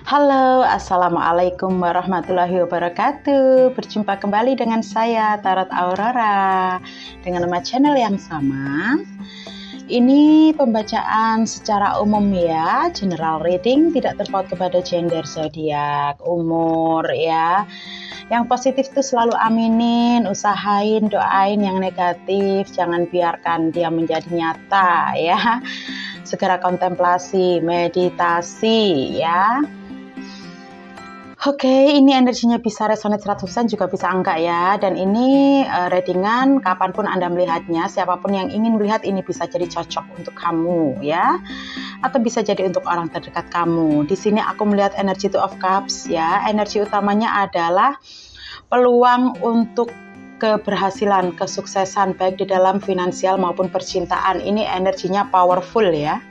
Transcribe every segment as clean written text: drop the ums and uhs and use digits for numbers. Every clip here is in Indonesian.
Halo, Assalamualaikum warahmatullahi wabarakatuh. Berjumpa kembali dengan saya, Tarot Aurora, dengan nama channel yang sama. Ini pembacaan secara umum ya, general reading, tidak terpaut kepada gender, zodiak, umur ya. Yang positif itu selalu aminin, usahain, doain. Yang negatif jangan biarkan dia menjadi nyata ya. Segera kontemplasi, meditasi ya. Oke, ini energinya bisa resonate 100%, juga bisa enggak ya. Dan ini readingan kapanpun Anda melihatnya, siapapun yang ingin melihat ini bisa jadi cocok untuk kamu ya. Atau bisa jadi untuk orang terdekat kamu. Di sini aku melihat energi Two of Cups ya. Energi utamanya adalah peluang untuk keberhasilan, kesuksesan baik di dalam finansial maupun percintaan. Ini energinya powerful ya.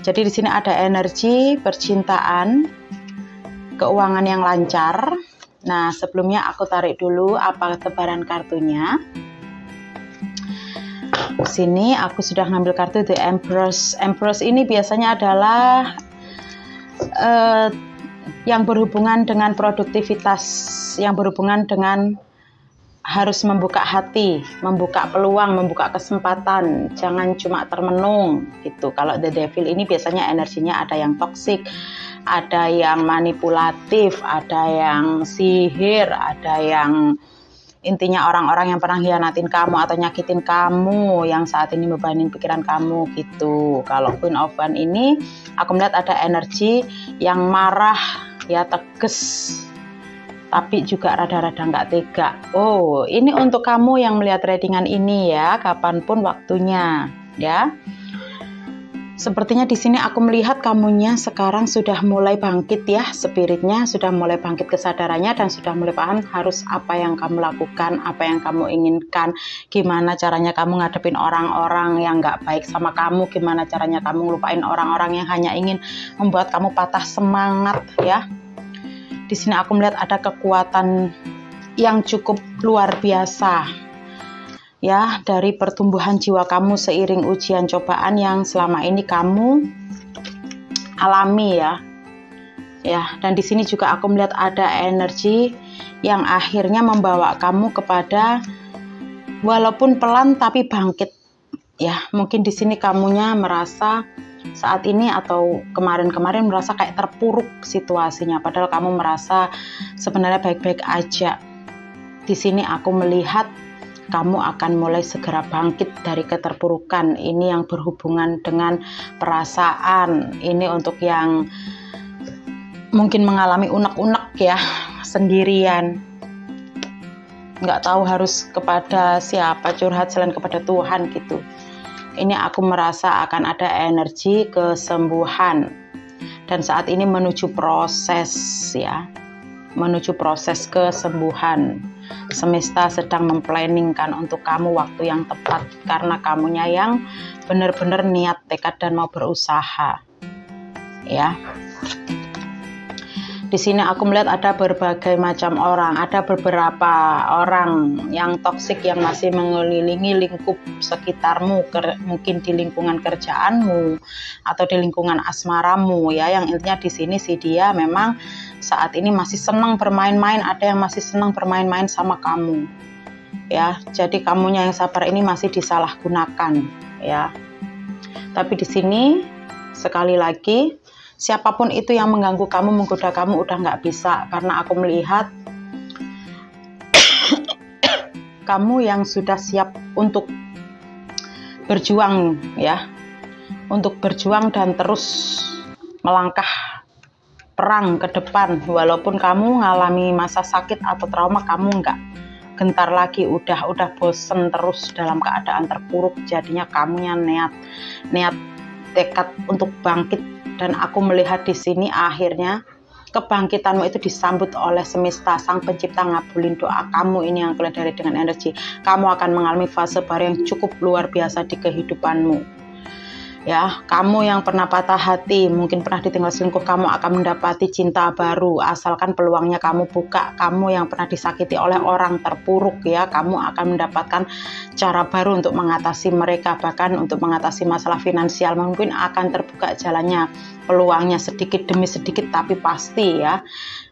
Jadi di sini ada energi percintaan, keuangan yang lancar. Nah, sebelumnya aku tarik dulu apa tebaran kartunya. Sini aku sudah ngambil kartu The Empress. Empress ini biasanya adalah yang berhubungan dengan produktivitas, yang berhubungan dengan harus membuka hati, membuka peluang, membuka kesempatan, jangan cuma termenung gitu. Kalau The Devil ini biasanya energinya ada yang toksik, ada yang manipulatif, ada yang sihir, ada yang intinya orang-orang yang pernah hianatin kamu atau nyakitin kamu, yang saat ini bebanin pikiran kamu gitu. Kalau Queen of Wands ini aku melihat ada energi yang marah ya, tegas, tapi juga rada-rada nggak tega. Oh, ini untuk kamu yang melihat readingan ini ya, kapanpun waktunya ya. Sepertinya di sini aku melihat kamunya sekarang sudah mulai bangkit ya, spiritnya sudah mulai bangkit, kesadarannya, dan sudah mulai paham harus apa yang kamu lakukan, apa yang kamu inginkan, gimana caranya kamu ngadepin orang-orang yang nggak baik sama kamu, gimana caranya kamu ngelupain orang-orang yang hanya ingin membuat kamu patah semangat ya. Di sini aku melihat ada kekuatan yang cukup luar biasa ya, dari pertumbuhan jiwa kamu seiring ujian cobaan yang selama ini kamu alami ya. Ya, dan di sini juga aku melihat ada energi yang akhirnya membawa kamu kepada walaupun pelan tapi bangkit ya. Mungkin di sini kamunya merasa saat ini atau kemarin-kemarin merasa kayak terpuruk situasinya, padahal kamu merasa sebenarnya baik-baik aja. Di sini aku melihat kamu akan mulai segera bangkit dari keterpurukan. Ini yang berhubungan dengan perasaan. Ini untuk yang mungkin mengalami unek-unek ya, sendirian. Nggak tahu harus kepada siapa curhat selain kepada Tuhan gitu. Ini aku merasa akan ada energi kesembuhan. Dan saat ini menuju proses ya. Menuju proses kesembuhan. Semesta sedang memplanningkan untuk kamu waktu yang tepat, karena kamunya yang benar-benar niat, tekad, dan mau berusaha ya. Di sini aku melihat ada berbagai macam orang, ada beberapa orang yang toksik yang masih mengelilingi lingkup sekitarmu, mungkin di lingkungan kerjaanmu atau di lingkungan asmaramu ya. Yang intinya di sini si dia memang saat ini masih senang bermain-main, ada yang masih senang bermain-main sama kamu ya. Jadi kamunya yang sabar ini masih disalahgunakan ya. Tapi di sini sekali lagi, siapapun itu yang mengganggu kamu, menggoda kamu udah nggak bisa, karena aku melihat kamu yang sudah siap untuk berjuang ya, untuk berjuang dan terus melangkah perang ke depan. Walaupun kamu ngalami masa sakit atau trauma, kamu nggak gentar lagi, udah bosen terus dalam keadaan terpuruk. Jadinya kamunya niat tekad untuk bangkit. Dan aku melihat di sini akhirnya kebangkitanmu itu disambut oleh semesta, sang pencipta ngabulin doa kamu. Ini yang kelihatan dari dengan energi. Kamu akan mengalami fase baru yang cukup luar biasa di kehidupanmu. Ya, kamu yang pernah patah hati, mungkin pernah ditinggal selingkuh, kamu akan mendapati cinta baru asalkan peluangnya kamu buka. Kamu yang pernah disakiti oleh orang terpuruk ya, kamu akan mendapatkan cara baru untuk mengatasi mereka, bahkan untuk mengatasi masalah finansial mungkin akan terbuka jalannya, peluangnya sedikit demi sedikit tapi pasti ya.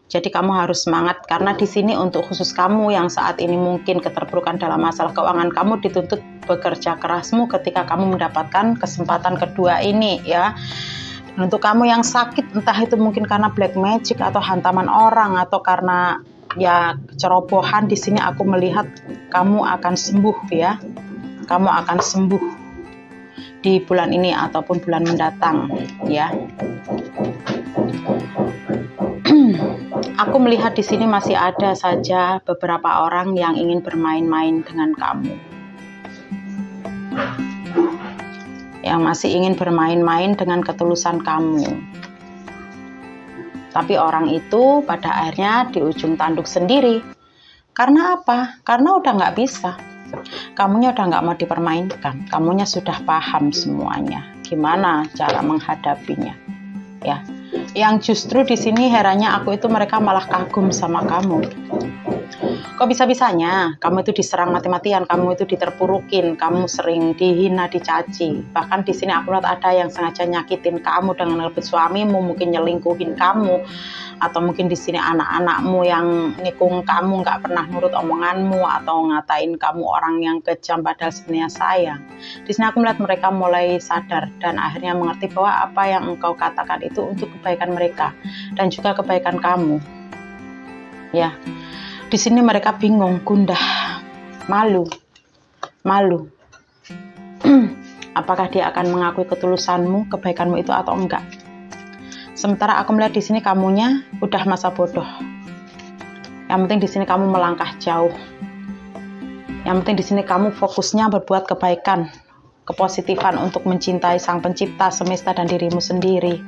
Jadi kamu harus semangat, karena di sini untuk khusus kamu yang saat ini mungkin keterpurukan dalam masalah keuangan, kamu dituntut bekerja kerasmu ketika kamu mendapatkan kesempatan kedua ini ya. Dan untuk kamu yang sakit, entah itu mungkin karena black magic atau hantaman orang atau karena ya cerobohan, di sini aku melihat kamu akan sembuh ya. Kamu akan sembuh di bulan ini ataupun bulan mendatang ya. Aku melihat di sini masih ada saja beberapa orang yang ingin bermain-main dengan kamu. Yang masih ingin bermain-main dengan ketulusan kamu. Tapi orang itu pada akhirnya di ujung tanduk sendiri. Karena apa? Karena udah nggak bisa. Kamunya udah nggak mau dipermainkan. Kamunya sudah paham semuanya. Gimana cara menghadapinya? Ya. Yang justru di sini herannya aku itu mereka malah kagum sama kamu. Kok bisa-bisanya kamu itu diserang mati-matian, kamu itu diterpurukin, kamu sering dihina, dicaci. Bahkan di sini aku lihat ada yang sengaja nyakitin kamu dengan ngerebut suamimu, mungkin nyelingkuhin kamu, atau mungkin di sini anak-anakmu yang nikung kamu, nggak pernah nurut omonganmu, atau ngatain kamu orang yang kejam padahal sebenarnya sayang. Di sini aku melihat mereka mulai sadar dan akhirnya mengerti bahwa apa yang engkau katakan itu untuk kebaikan mereka dan juga kebaikan kamu. Ya. Di sini mereka bingung, gundah, malu. Apakah dia akan mengakui ketulusanmu, kebaikanmu itu atau enggak? Sementara aku melihat di sini kamunya udah masa bodoh. Yang penting di sini kamu melangkah jauh. Yang penting di sini kamu fokusnya berbuat kebaikan, kepositifan untuk mencintai Sang Pencipta, semesta dan dirimu sendiri.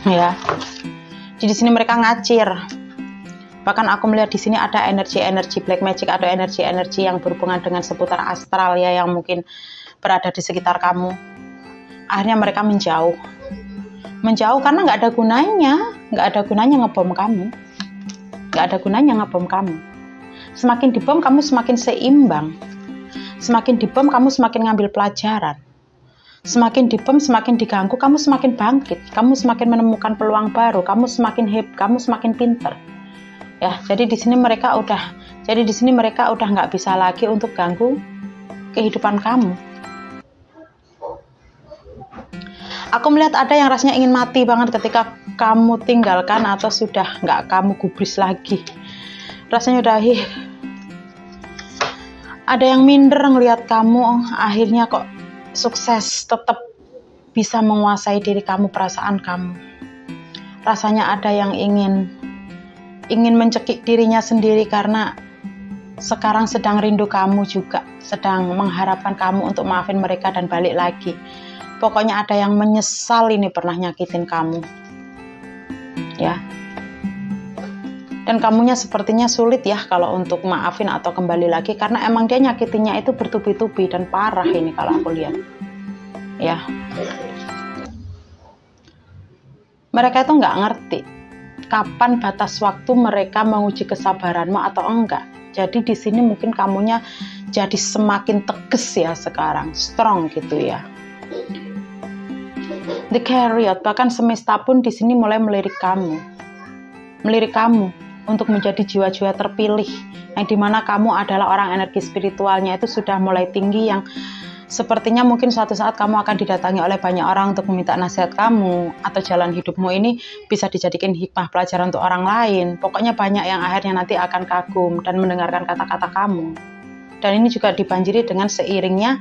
Ya. Jadi di sini mereka ngacir. Bahkan aku melihat di sini ada energi-energi black magic atau energi-energi yang berhubungan dengan seputar astral ya, yang mungkin berada di sekitar kamu. Akhirnya mereka menjauh karena nggak ada gunanya ngebom kamu. Semakin dibom kamu semakin seimbang, semakin dibom kamu semakin ngambil pelajaran, semakin dibom semakin diganggu kamu semakin bangkit, kamu semakin menemukan peluang baru, kamu semakin kamu semakin pinter. Ya, jadi di sini mereka udah nggak bisa lagi untuk ganggu kehidupan kamu. Aku melihat ada yang rasanya ingin mati banget ketika kamu tinggalkan atau sudah nggak kamu gubris lagi. Rasanya udah ada yang minder ngelihat kamu akhirnya kok sukses, tetap bisa menguasai diri kamu, perasaan kamu. Rasanya ada yang ingin mencekik dirinya sendiri karena sekarang sedang rindu kamu juga, sedang mengharapkan kamu untuk maafin mereka dan balik lagi. Pokoknya ada yang menyesal ini pernah nyakitin kamu. Ya. Dan kamunya sepertinya sulit ya kalau untuk maafin atau kembali lagi karena emang dia nyakitinnya itu bertubi-tubi dan parah ini kalau aku lihat. Ya. Mereka itu nggak ngerti kapan batas waktu mereka menguji kesabaranmu atau enggak. Jadi di sini mungkin kamunya jadi semakin tegas ya sekarang, strong gitu ya. The Chariot, bahkan semesta pun di sini mulai melirik kamu untuk menjadi jiwa-jiwa terpilih, yang dimana kamu adalah orang energi spiritualnya itu sudah mulai tinggi, yang sepertinya mungkin suatu saat kamu akan didatangi oleh banyak orang untuk meminta nasihat kamu, atau jalan hidupmu ini bisa dijadikan hikmah pelajaran untuk orang lain. Pokoknya banyak yang akhirnya nanti akan kagum dan mendengarkan kata-kata kamu. Dan ini juga dibanjiri dengan seiringnya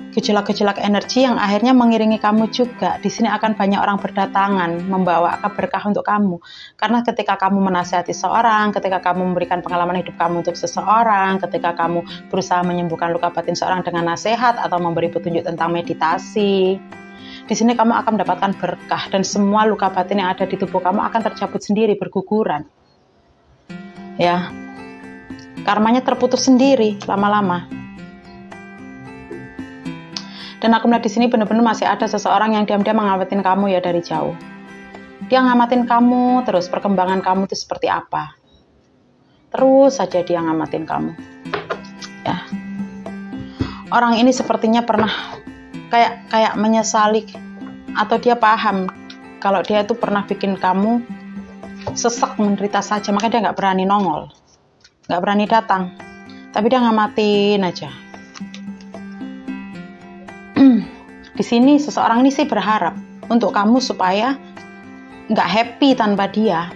gejolak-gejolak energi yang akhirnya mengiringi kamu juga. Di sini akan banyak orang berdatangan membawa berkah untuk kamu. Karena ketika kamu menasihati seorang, ketika kamu memberikan pengalaman hidup kamu untuk seseorang, ketika kamu berusaha menyembuhkan luka batin seorang dengan nasihat atau memberi petunjuk tentang meditasi, di sini kamu akan mendapatkan berkah dan semua luka batin yang ada di tubuh kamu akan tercabut sendiri, berguguran. Ya. Karmanya terputus sendiri lama-lama. Dan aku melihat di sini benar-benar masih ada seseorang yang diam-diam ngamatin kamu ya dari jauh. Dia ngamatin kamu terus, perkembangan kamu itu seperti apa. Terus saja dia ngamatin kamu. Ya. Orang ini sepertinya pernah kayak menyesali, atau dia paham kalau dia itu pernah bikin kamu sesak menderita saja, makanya dia nggak berani nongol, nggak berani datang, tapi dia ngamatin aja. Di sini seseorang ini sih berharap untuk kamu supaya nggak happy tanpa dia.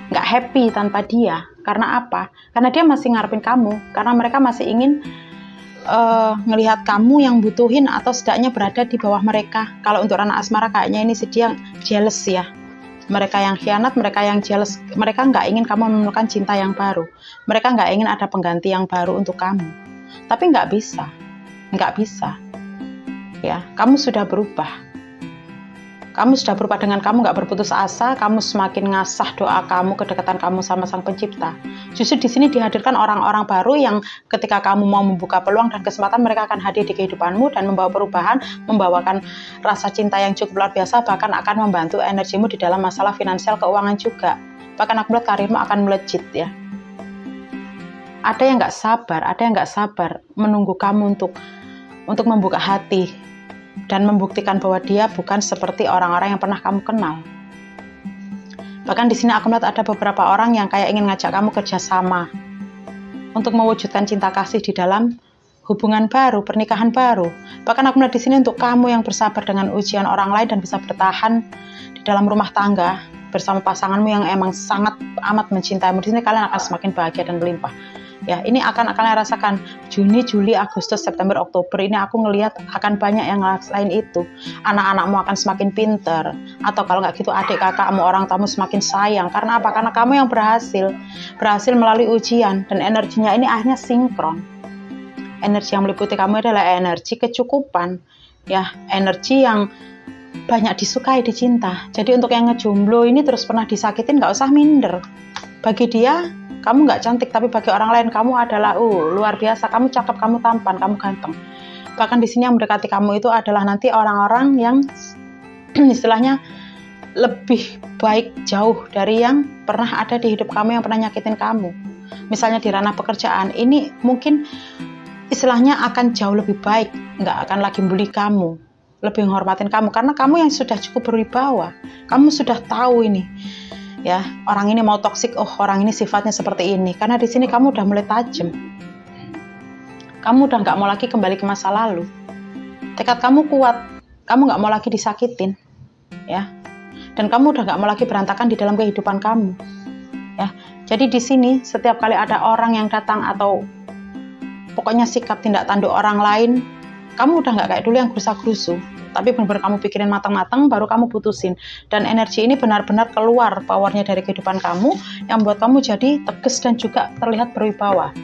Nggak happy tanpa dia. Karena apa? Karena dia masih ngarepin kamu. Karena mereka masih ingin ngelihat kamu yang butuhin atau setidaknya berada di bawah mereka. Kalau untuk anak asmara kayaknya ini sih dia jealous ya. Mereka yang khianat, mereka yang jealous. Mereka nggak ingin kamu menemukan cinta yang baru. Mereka nggak ingin ada pengganti yang baru untuk kamu. Tapi nggak bisa. Nggak bisa. Ya, kamu sudah berubah. Kamu sudah berubah dengan kamu nggak berputus asa, kamu semakin ngasah doa kamu, kedekatan kamu sama Sang Pencipta. Justru di sini dihadirkan orang-orang baru yang ketika kamu mau membuka peluang dan kesempatan, mereka akan hadir di kehidupanmu dan membawa perubahan, membawakan rasa cinta yang cukup luar biasa, bahkan akan membantu energimu di dalam masalah finansial, keuangan juga. Bahkan aku melihat karirmu akan melejit ya. Ada yang nggak sabar menunggu kamu untuk membuka hati dan membuktikan bahwa dia bukan seperti orang-orang yang pernah kamu kenal. Bahkan di sini aku melihat ada beberapa orang yang kayak ingin ngajak kamu kerjasama untuk mewujudkan cinta kasih di dalam hubungan baru, pernikahan baru. Bahkan aku melihat di sini untuk kamu yang bersabar dengan ujian orang lain dan bisa bertahan di dalam rumah tangga bersama pasanganmu yang emang sangat amat mencintaimu. Di sini kalian akan semakin bahagia dan berlimpah. Ya, ini akan kalian rasakan Juni, Juli, Agustus, September, Oktober. Ini aku ngelihat akan banyak yang ngerasain itu. Anak-anakmu akan semakin pinter, atau kalau nggak gitu adik kakakmu, orang tamu semakin sayang. Karena apa? Karena kamu yang berhasil melalui ujian, dan energinya ini akhirnya sinkron. Energi yang meliputi kamu adalah energi kecukupan, ya, energi yang banyak disukai, dicinta. Jadi untuk yang ngejomblo ini terus pernah disakitin, nggak usah minder. Bagi dia kamu nggak cantik, tapi bagi orang lain kamu adalah luar biasa, kamu cakep, kamu tampan, kamu ganteng. Bahkan di sini yang mendekati kamu itu adalah nanti orang-orang yang istilahnya lebih baik jauh dari yang pernah ada di hidup kamu, yang pernah nyakitin kamu. Misalnya di ranah pekerjaan, ini mungkin istilahnya akan jauh lebih baik, nggak akan lagi bully kamu, lebih menghormatin kamu, karena kamu yang sudah cukup berwibawa, kamu sudah tahu ini. Ya, orang ini mau toksik, orang ini sifatnya seperti ini. Karena di sini kamu udah mulai tajam. Kamu udah nggak mau lagi kembali ke masa lalu. Tekad kamu kuat. Kamu nggak mau lagi disakitin, ya. Dan kamu udah nggak mau lagi berantakan di dalam kehidupan kamu, ya. Jadi di sini setiap kali ada orang yang datang atau pokoknya sikap tindak tanduk orang lain, kamu udah nggak kayak dulu yang gerusa-gerusu. Tapi benar-benar kamu pikirin matang-matang, baru kamu putusin. Dan energi ini benar-benar keluar powernya dari kehidupan kamu, yang membuat kamu jadi tegas dan juga terlihat berwibawa.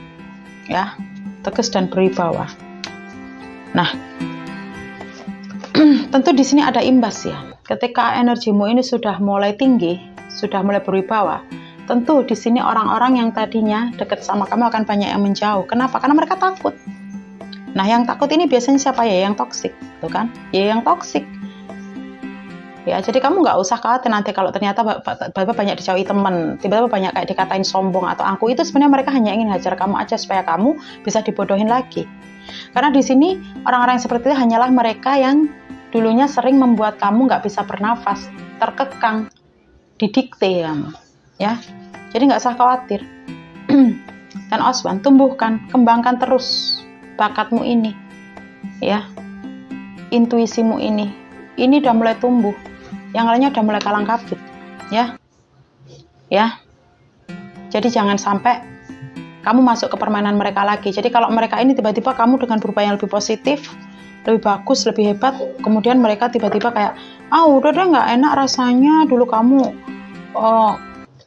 Ya, tegas dan berwibawa. Nah, tentu di sini ada imbas ya. Ketika energimu ini sudah mulai tinggi, sudah mulai berwibawa, tentu di sini orang-orang yang tadinya dekat sama kamu akan banyak yang menjauh. Kenapa? Karena mereka takut. Nah, yang takut ini biasanya siapa ya? Yang toksik, tuh kan? Ya, yang toksik. Ya, jadi kamu nggak usah khawatir nanti kalau ternyata tiba-tiba banyak dijauhi teman, tiba-tiba banyak kayak dikatain sombong atau angkuh. Itu sebenarnya mereka hanya ingin hajar kamu aja supaya kamu bisa dibodohin lagi. Karena di sini orang-orang yang seperti itu hanyalah mereka yang dulunya sering membuat kamu nggak bisa bernafas, terkekang, didikte kamu. Ya, jadi nggak usah khawatir. Dan Oswan, tumbuhkan, kembangkan terus bakatmu ini, ya, intuisimu ini udah mulai tumbuh, yang lainnya udah mulai kalang kabut, ya. Jadi jangan sampai kamu masuk ke permainan mereka lagi. Jadi kalau mereka ini tiba-tiba kamu dengan berubah yang lebih positif, lebih bagus, lebih hebat, kemudian mereka tiba-tiba kayak, udah deh nggak enak rasanya, dulu kamu,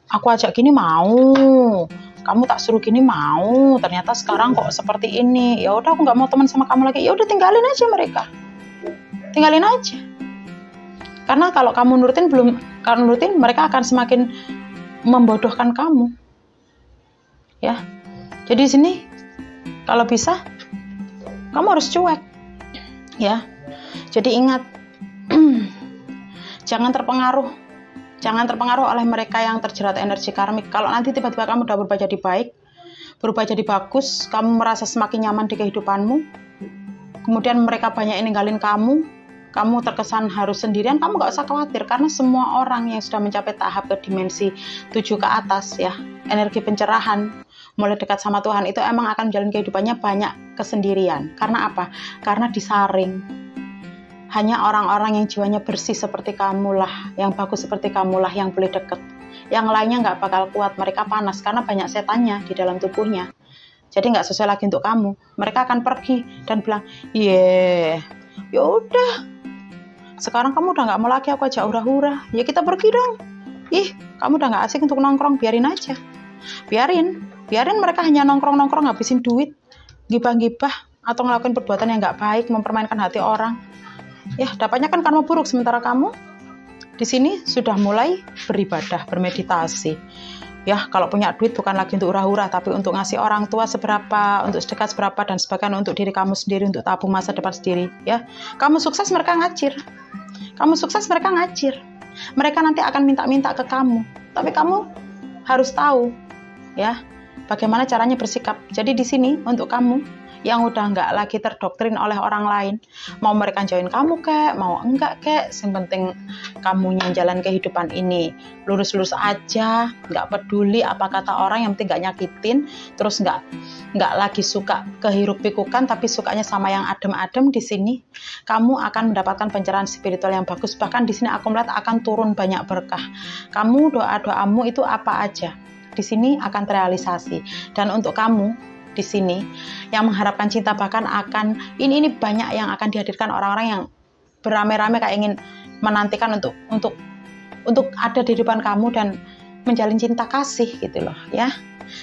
aku ajak gini mau. Kamu tak suruh gini mau, ternyata sekarang kok seperti ini. Ya udah, aku nggak mau teman sama kamu lagi. Ya udah, tinggalin aja mereka, tinggalin aja. Karena kalau kamu nurutin mereka akan semakin membodohkan kamu. Ya, jadi di sini kalau bisa kamu harus cuek. Ya. Jadi ingat, jangan terpengaruh oleh mereka yang terjerat energi karmik. Kalau nanti tiba-tiba kamu udah berubah jadi baik, berubah jadi bagus, kamu merasa semakin nyaman di kehidupanmu, kemudian mereka banyak yang ninggalin kamu terkesan harus sendirian, kamu gak usah khawatir, karena semua orang yang sudah mencapai tahap ke dimensi 7 ke atas ya, energi pencerahan, mulai dekat sama Tuhan, itu emang akan menjalani kehidupannya banyak kesendirian. Karena apa? Karena disaring. Hanya orang-orang yang jiwanya bersih seperti kamulah, yang bagus seperti kamulah yang boleh deket. Yang lainnya nggak bakal kuat, mereka panas karena banyak setannya di dalam tubuhnya. Jadi nggak sesuai lagi untuk kamu. Mereka akan pergi dan bilang, ya udah, sekarang kamu udah nggak mau lagi aku ajak hura-hura, ya kita pergi dong. Kamu udah nggak asik untuk nongkrong, biarin aja. Biarin mereka hanya nongkrong ngabisin duit, gibah-gibah, atau ngelakuin perbuatan yang nggak baik, mempermainkan hati orang. Ya, dapatnya kan karma buruk, sementara kamu di sini sudah mulai beribadah, bermeditasi. Ya, kalau punya duit bukan lagi untuk hura-hura, tapi untuk ngasih orang tua seberapa, untuk sedekah seberapa, dan sebagainya untuk diri kamu sendiri, untuk tabung masa depan sendiri. Ya, kamu sukses, mereka ngacir. Mereka nanti akan minta-minta ke kamu, tapi kamu harus tahu, ya, bagaimana caranya bersikap. Jadi di sini untuk kamu yang udah nggak lagi terdoktrin oleh orang lain, mau mereka join kamu kek, mau enggak kek, yang penting kamunya jalan kehidupan ini lurus-lurus aja, nggak peduli apa kata orang, yang penting nggak nyakitin, terus nggak lagi suka kehirup pikukan, tapi sukanya sama yang adem-adem. Di sini kamu akan mendapatkan pencerahan spiritual yang bagus. Bahkan di sini aku melihat akan turun banyak berkah. Kamu doa-doamu itu apa aja di sini akan terrealisasi. Dan untuk kamu di sini yang mengharapkan cinta, bahkan akan ini banyak yang akan dihadirkan orang-orang yang beramai-ramai kayak ingin menantikan untuk ada di depan kamu dan menjalin cinta kasih gitu loh ya.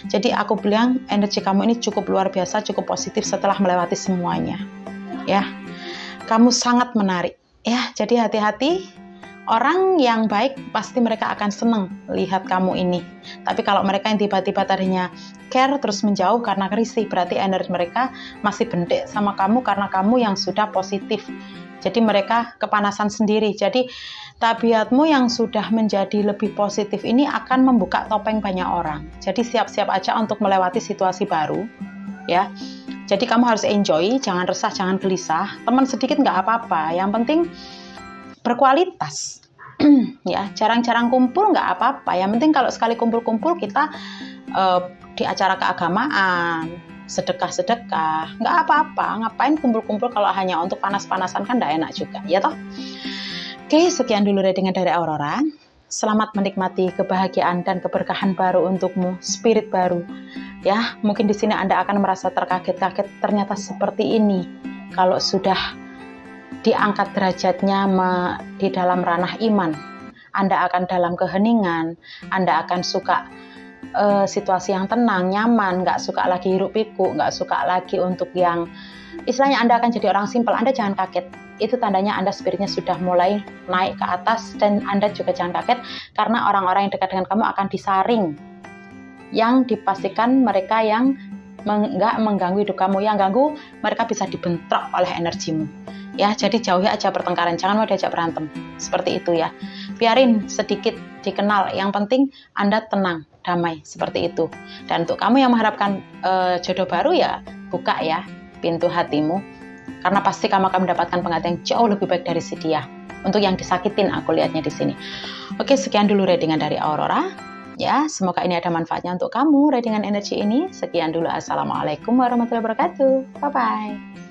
Jadi aku bilang energi kamu ini cukup luar biasa, cukup positif setelah melewati semuanya ya. Kamu sangat menarik ya, jadi hati-hati. Orang yang baik pasti mereka akan senang lihat kamu ini. Tapi kalau mereka yang tiba-tiba tadinya care terus menjauh karena risih, berarti energi mereka masih bendik sama kamu karena kamu yang sudah positif. Jadi mereka kepanasan sendiri. Jadi tabiatmu yang sudah menjadi lebih positif ini akan membuka topeng banyak orang. Jadi siap-siap aja untuk melewati situasi baru ya. Jadi kamu harus enjoy, jangan resah, jangan gelisah. Teman sedikit nggak apa-apa, yang penting berkualitas ya. Jarang-jarang kumpul nggak apa-apa, yang penting kalau sekali kumpul-kumpul kita di acara keagamaan, sedekah-sedekah, nggak apa-apa. Ngapain kumpul-kumpul kalau hanya untuk panas-panasan, kan nggak enak juga ya toh. Oke, sekian dulu readingan dari Aurora. Selamat menikmati kebahagiaan dan keberkahan baru untukmu, spirit baru ya. Mungkin di sini Anda akan merasa terkaget-kaget, ternyata seperti ini kalau sudah diangkat derajatnya di dalam ranah iman. Anda akan dalam keheningan, Anda akan suka situasi yang tenang, nyaman, nggak suka lagi hiruk pikuk, nggak suka lagi untuk yang istilahnya Anda akan jadi orang simpel. Anda jangan kaget, itu tandanya Anda spiritnya sudah mulai naik ke atas. Dan Anda juga jangan kaget karena orang-orang yang dekat dengan kamu akan disaring, yang dipastikan mereka yang nggak mengganggu hidup kamu. Yang ganggu mereka bisa dibentrok oleh energimu ya. Jadi jauhi aja pertengkaran, jangan mau diajak berantem seperti itu ya. Biarin sedikit dikenal, yang penting Anda tenang, damai, seperti itu. Dan untuk kamu yang mengharapkan jodoh baru ya, buka ya pintu hatimu, karena pasti kamu akan mendapatkan pengantin yang jauh lebih baik dari si dia. Untuk yang disakitin aku lihatnya di sini. Oke, sekian dulu readingan dari Aurora ya. Semoga ini ada manfaatnya untuk kamu readingan energi ini. Sekian dulu, assalamualaikum warahmatullahi wabarakatuh. Bye bye.